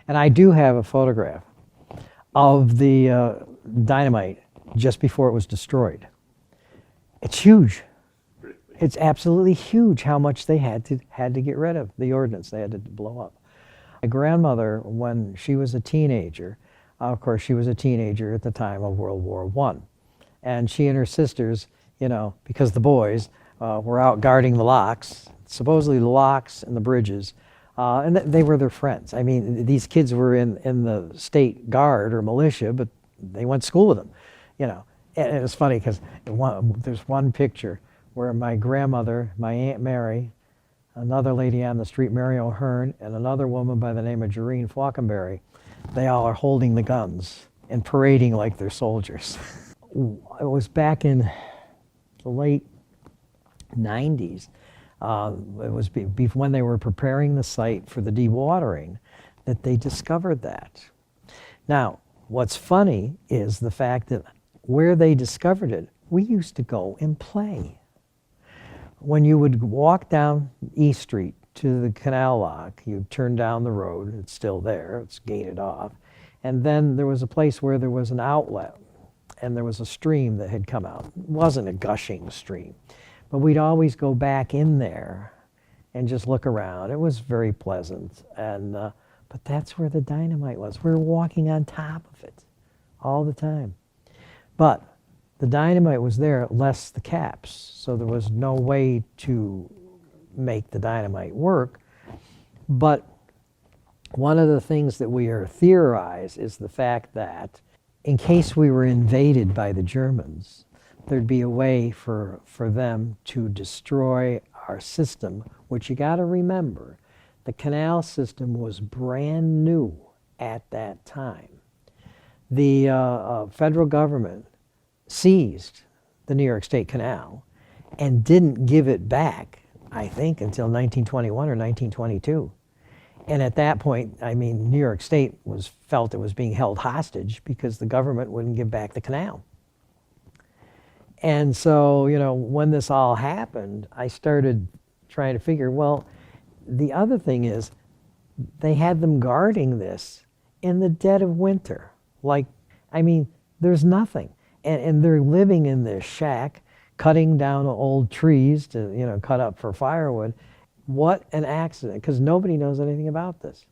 And I do have a photograph of the dynamite just before it was destroyed. It's huge. It's absolutely huge how much they had to get rid of, the ordnance they had to blow up. My grandmother, when she was a teenager, of course she was a teenager at the time of World War I, and she and her sisters, you know, because the boys were out guarding the locks, supposedly the locks and the bridges, and they were their friends. I mean, these kids were in the state guard or militia, but they went to school with them, you know. And it was funny because there's one picture where my grandmother, my Aunt Mary, another lady on the street, Mary O'Hearn, and another woman by the name of Jareen Falkenberry, they all are holding the guns and parading like they're soldiers. It was back in the late 90s. It was when they were preparing the site for the dewatering that they discovered that. Now, what's funny is the fact that where they discovered it, we used to go and play. When you would walk down East Street to the canal lock, you'd turn down the road, it's still there, it's gated off, and then there was a place where there was an outlet, and there was a stream that had come out. It wasn't a gushing stream, but we'd always go back in there and just look around. It was very pleasant, and but that's where the dynamite was. We were walking on top of it all the time. But the dynamite was there, less the caps, so there was no way to make the dynamite work. But one of the things that we are theorized is the fact that in case we were invaded by the Germans, there'd be a way for them to destroy our system, which you got to remember, the canal system was brand new at that time. The federal government seized the New York State Canal and didn't give it back, I think, until 1921 or 1922. And at that point, I mean, New York State felt it was being held hostage because the government wouldn't give back the canal. And so, you know, when this all happened, I started trying to figure, well, the other thing is they had them guarding this in the dead of winter. Like, I mean, there's nothing. And they're living in this shack, cutting down old trees to, you know, cut up for firewood. What an accident, because nobody knows anything about this.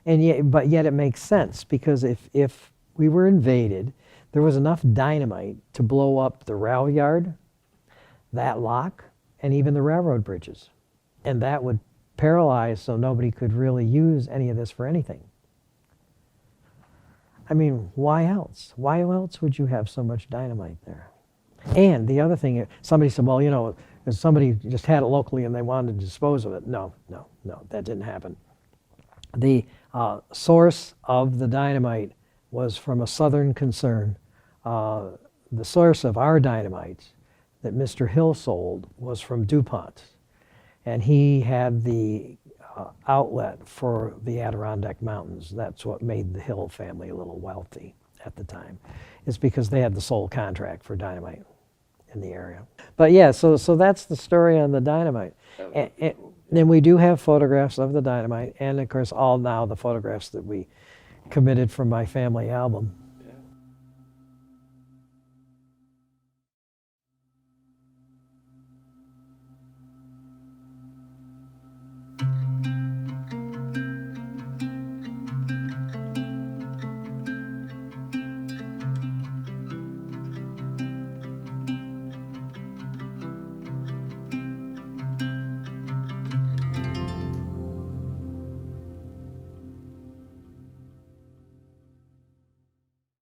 And yet it makes sense, because if we were invaded, there was enough dynamite to blow up the rail yard, that lock, and even the railroad bridges. And that would paralyze so nobody could really use any of this for anything. I mean, why else? Why else would you have so much dynamite there? And the other thing, somebody said, well, you know, somebody just had it locally and they wanted to dispose of it. No, that didn't happen. The source of the dynamite was from a Southern concern. The source of our dynamite that Mr. Hill sold was from DuPont. And he had the outlet for the Adirondack Mountains. That's what made the Hill family a little wealthy at the time. It's because they had the sole contract for dynamite in the area. But yeah, so that's the story on the dynamite. And we do have photographs of the dynamite, and of course all now the photographs that we committed from my family album.